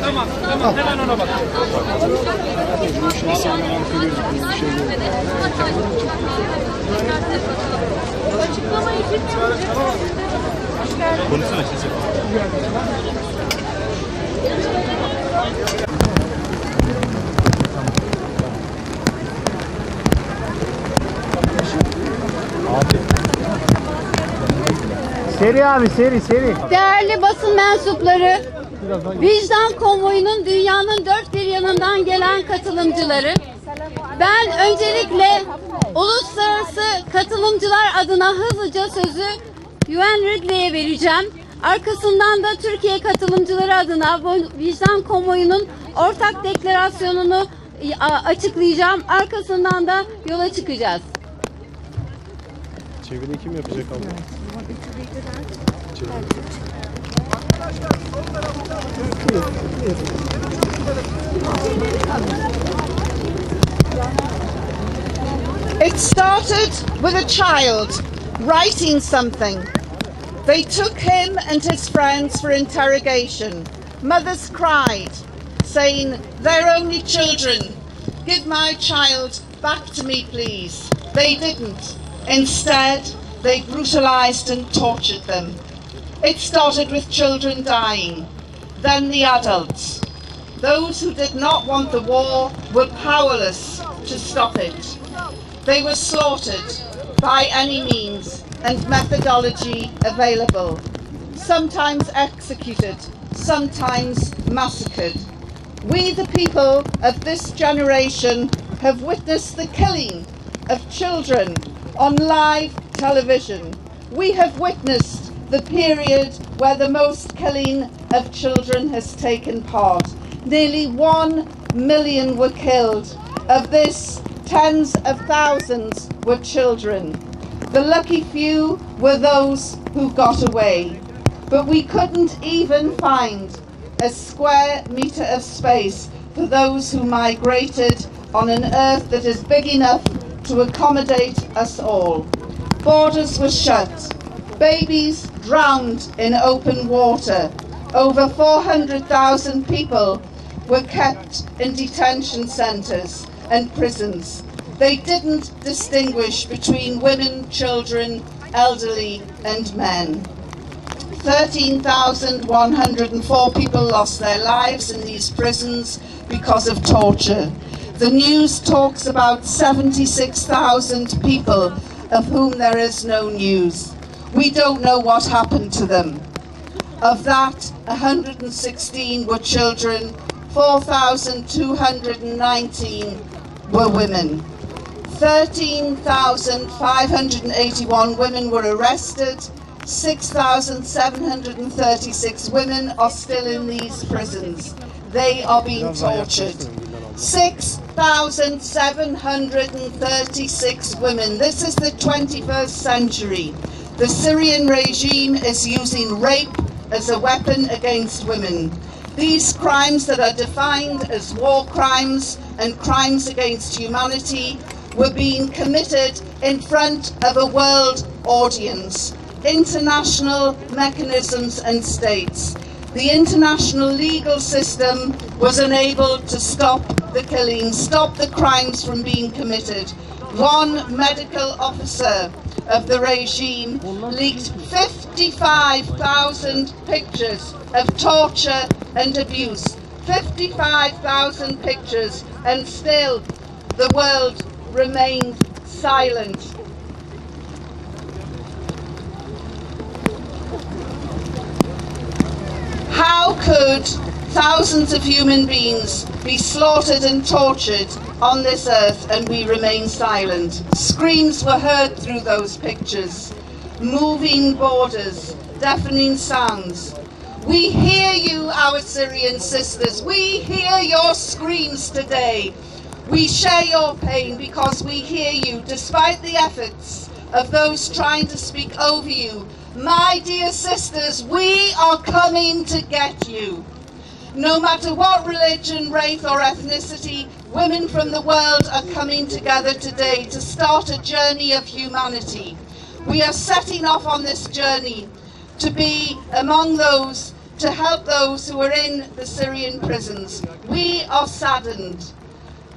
Tamam, tamam. Hemen ona bak. Konuşsana şimdi. Seri abi, seri. Değerli basın mensupları, Vicdan Konvoyu'nun dünyanın dört bir yanından gelen katılımcıları, ben öncelikle uluslararası katılımcılar adına hızlıca sözü Yuan Ridley'e vereceğim. Arkasından da Türkiye katılımcıları adına Vicdan Konvoyu'nun ortak deklarasyonunu açıklayacağım. Arkasından da yola çıkacağız. Çeviri kim yapacak abla? It started with a child writing something. They took him and his friends for interrogation. Mothers cried, saying, "They're only children. Give my child back to me, please." They didn't. Instead, they brutalized and tortured them. It started with children dying, then the adults. Those who did not want the war were powerless to stop it. They were slaughtered by any means and methodology available, sometimes executed, sometimes massacred. We, the people of this generation, have witnessed the killing of children on live television. We have witnessed the period where the most killing of children has taken part. Nearly 1 million were killed. Of this, tens of thousands were children. The lucky few were those who got away. But we couldn't even find a square metre of space for those who migrated on an earth that is big enough to accommodate us all. Borders were shut. Babies drowned in open water. Over 400,000 people were kept in detention centres and prisons. They didn't distinguish between women, children, elderly and men. 13,104 people lost their lives in these prisons because of torture. The news talks about 76,000 people of whom there is no news. We don't know what happened to them. Of that, 116 were children, 4,219 were women. 13,581 women were arrested. 6,736 women are still in these prisons. They are being tortured. 6,736 women. This is the 21st century. The Syrian regime is using rape as a weapon against women. These crimes that are defined as war crimes and crimes against humanity were being committed in front of a world audience. International mechanisms and states. The international legal system was unable to stop the killings, stop the crimes from being committed. One medical officer of the regime leaked 55,000 pictures of torture and abuse. 55,000 pictures, and still the world remained silent. How could thousands of human beings be slaughtered and tortured on this earth and we remain silent? Screams were heard through those pictures, moving borders, deafening sounds. We hear you, our Syrian sisters. We hear your screams today. We share your pain because we hear you, despite the efforts of those trying to speak over you. My dear sisters, we are coming to get you. No matter what religion, race or ethnicity, women from the world are coming together today to start a journey of humanity. We are setting off on this journey to be among those to help those who are in the Syrian prisons. We are saddened.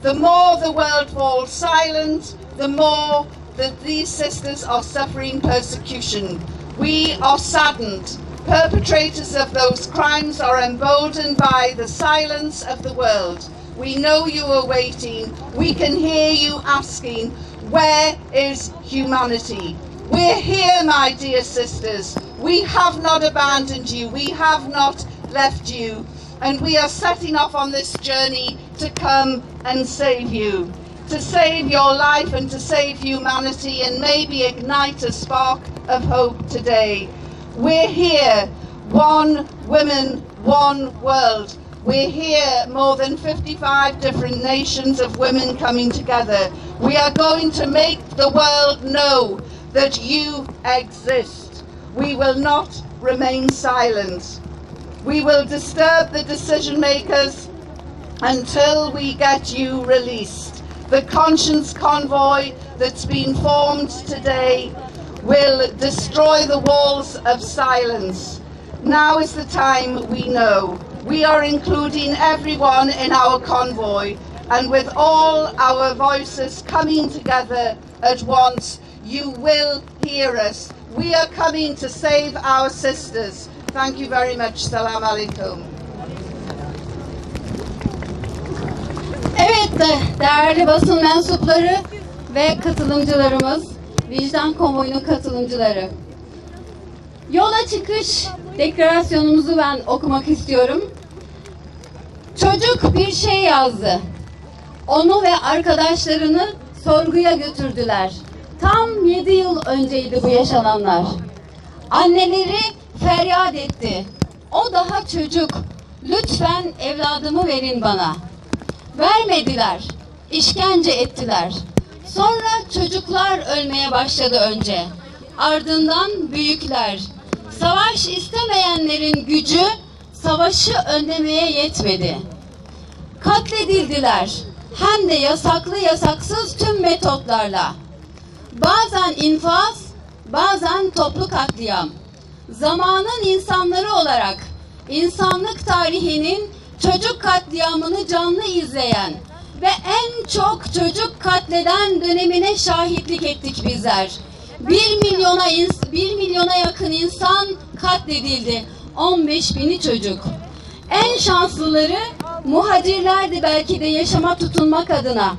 The more the world falls silent, the more that these sisters are suffering persecution. We are saddened. Perpetrators of those crimes are emboldened by the silence of the world. We know you are waiting. We can hear you asking, where is humanity? We're here, my dear sisters. We have not abandoned you. We have not left you. And we are setting off on this journey to come and save you, to save your life and to save humanity, and maybe ignite a spark of hope today. We're here, one women, one world. We're here, more than 55 different nations of women coming together. We are going to make the world know that you exist. We will not remain silent. We will disturb the decision makers until we get you released. The conscience convoy that's been formed today will destroy the walls of silence. Now is the time we know. We are including everyone in our convoy, and with all our voices coming together at once, you will hear us. We are coming to save our sisters. Thank you very much. Salam alaikum. Evet değerli basın mensupları ve katılımcılarımız, Vicdan Konvoyu'nun katılımcıları. Yola çıkış deklarasyonumuzu ben okumak istiyorum. Çocuk bir şey yazdı. Onu ve arkadaşlarını sorguya götürdüler. Tam 7 yıl önceydi bu yaşananlar. Anneleri feryat etti. O daha çocuk. Lütfen evladımı verin bana. Vermediler. İşkence ettiler. Sonra çocuklar ölmeye başladı önce. Ardından büyükler. Savaş istemeyenlerin gücü savaşı önlemeye yetmedi. Katledildiler. Hem de yasaklı yasaksız tüm metotlarla. Bazen infaz, bazen toplu katliam. Zamanın insanları olarak insanlık tarihinin çocuk katliamını canlı izleyen ve en çok çocuk katleden dönemine şahitlik ettik bizler. 1 milyona yakın insan katledildi. 15.000'i çocuk. En şanslıları muhacirlerdi belki de yaşama tutunmak adına.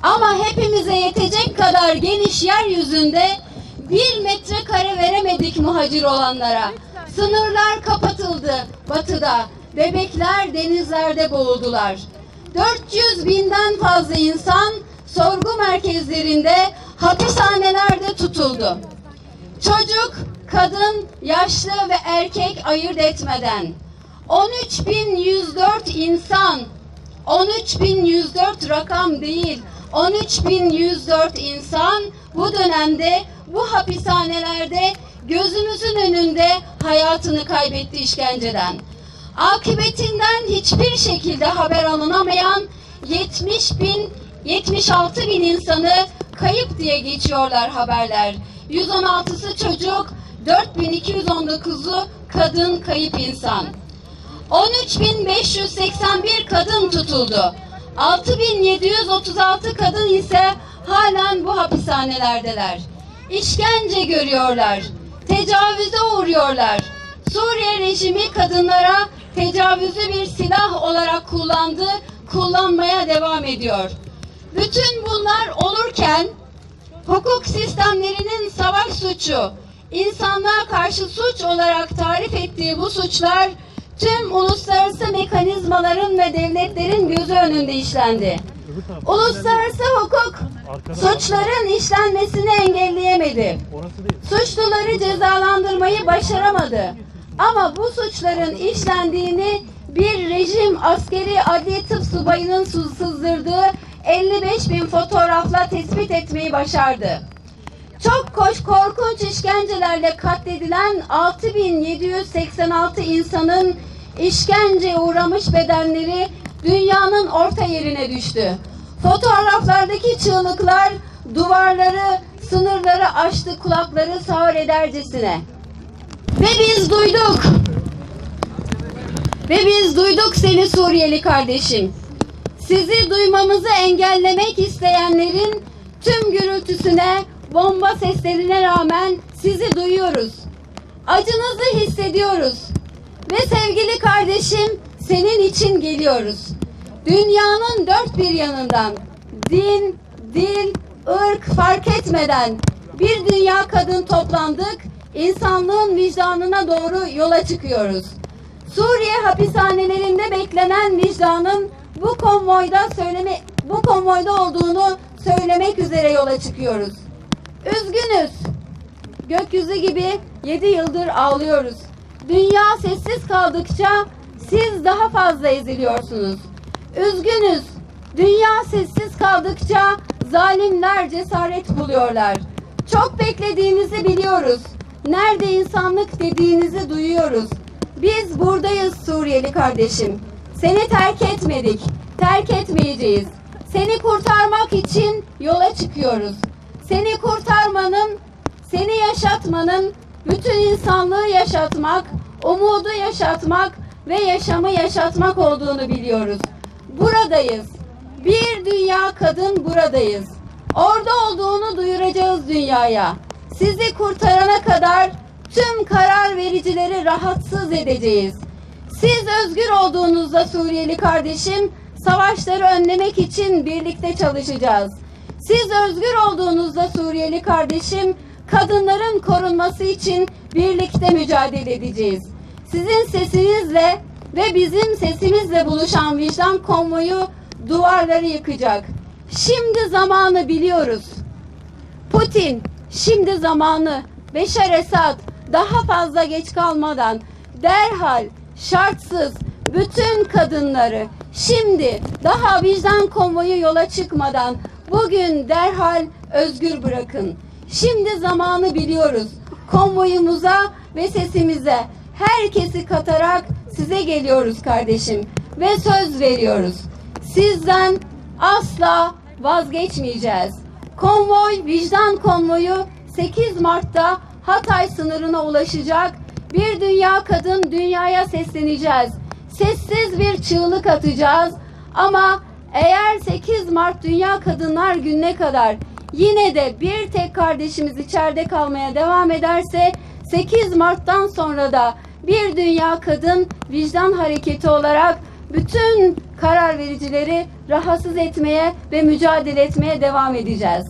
Ama hepimize yetecek kadar geniş yeryüzünde 1 metrekare veremedik muhacir olanlara. Sınırlar kapatıldı batıda. Bebekler denizlerde boğuldular. 400.000'den fazla insan sorgu merkezlerinde, hapishanelerde tutuldu. Çocuk, kadın, yaşlı ve erkek ayırt etmeden 13.104 insan, 13.104 rakam değil, 13.104 insan bu dönemde bu hapishanelerde gözümüzün önünde hayatını kaybetti işkenceden. Akıbetinden hiçbir şekilde haber alınamayan 76.000 insanı kayıp diye geçiyorlar haberler. 116'sı çocuk, 4.219'u kadın kayıp insan. 13.581 kadın tutuldu. 6.736 kadın ise halen bu hapishanelerdeler. İşkence görüyorlar, tecavüze uğruyorlar. Suriye rejimi kadınlara tecavüzü bir silah olarak kullanmaya devam ediyor. Bütün bunlar olurken hukuk sistemlerinin savaş suçu, insanlığa karşı suç olarak tarif ettiği bu suçlar tüm uluslararası mekanizmaların ve devletlerin gözü önünde işlendi. Uluslararası hukuk suçların işlenmesini engelleyemedi. Suçluları cezalandırmayı başaramadı. Ama bu suçların işlendiğini bir rejim askeri adli tıp subayının sızdırdığı 55.000 fotoğrafla tespit etmeyi başardı. Çok korkunç işkencelerle katledilen 6.786 insanın işkenceye uğramış bedenleri dünyanın orta yerine düştü. Fotoğraflardaki çığlıklar duvarları, sınırları aştı, kulakları sağır edercesine. Ve biz duyduk. Ve biz duyduk seni Suriyeli kardeşim. Sizi duymamızı engellemek isteyenlerin tüm gürültüsüne, bomba seslerine rağmen sizi duyuyoruz. Acınızı hissediyoruz. Ve sevgili kardeşim, senin için geliyoruz. Dünyanın dört bir yanından, din, dil, ırk fark etmeden bir dünya kadın toplandık, insanlığın vicdanına doğru yola çıkıyoruz. Suriye hapishanelerinde beklenen vicdanın bu konvoyda olduğunu söylemek üzere yola çıkıyoruz. Üzgünüz. Gökyüzü gibi 7 yıldır ağlıyoruz. Dünya sessiz kaldıkça siz daha fazla eziliyorsunuz. Üzgünüz. Dünya sessiz kaldıkça zalimler cesaret buluyorlar. Çok beklediğinizi biliyoruz. Nerede insanlık dediğinizi duyuyoruz. Biz buradayız Suriyeli kardeşim. Seni terk etmedik, terk etmeyeceğiz. Seni kurtarmak için yola çıkıyoruz. Seni kurtarmanın, seni yaşatmanın, bütün insanlığı yaşatmak, umudu yaşatmak ve yaşamı yaşatmak olduğunu biliyoruz. Buradayız. Bir dünya kadın buradayız. Orada olduğunu duyuracağız dünyaya. Sizi kurtarana kadar tüm karar vericileri rahatsız edeceğiz. Siz özgür olduğunuzda Suriyeli kardeşim, savaşları önlemek için birlikte çalışacağız. Siz özgür olduğunuzda Suriyeli kardeşim, kadınların korunması için birlikte mücadele edeceğiz. Sizin sesinizle ve bizim sesimizle buluşan vicdan konvoyu duvarları yıkacak. Şimdi zamanı biliyoruz. Putin, şimdi zamanı. Beşar Esad, daha fazla geç kalmadan derhal, şartsız bütün kadınları şimdi daha vicdan konvoyu yola çıkmadan bugün derhal özgür bırakın. Şimdi zamanı biliyoruz. Konvoyumuza ve sesimize herkesi katarak size geliyoruz kardeşim ve söz veriyoruz. Sizden asla vazgeçmeyeceğiz. Konvoy, vicdan konvoyu 8 Mart'ta Hatay sınırına ulaşacak. Bir dünya kadın dünyaya sesleneceğiz. Sessiz bir çığlık atacağız. Ama eğer 8 Mart Dünya Kadınlar Günü'ne kadar yine de bir tek kardeşimiz içeride kalmaya devam ederse 8 Mart'tan sonra da bir dünya kadın vicdan hareketi olarak bütün karar vericileri rahatsız etmeye ve mücadele etmeye devam edeceğiz.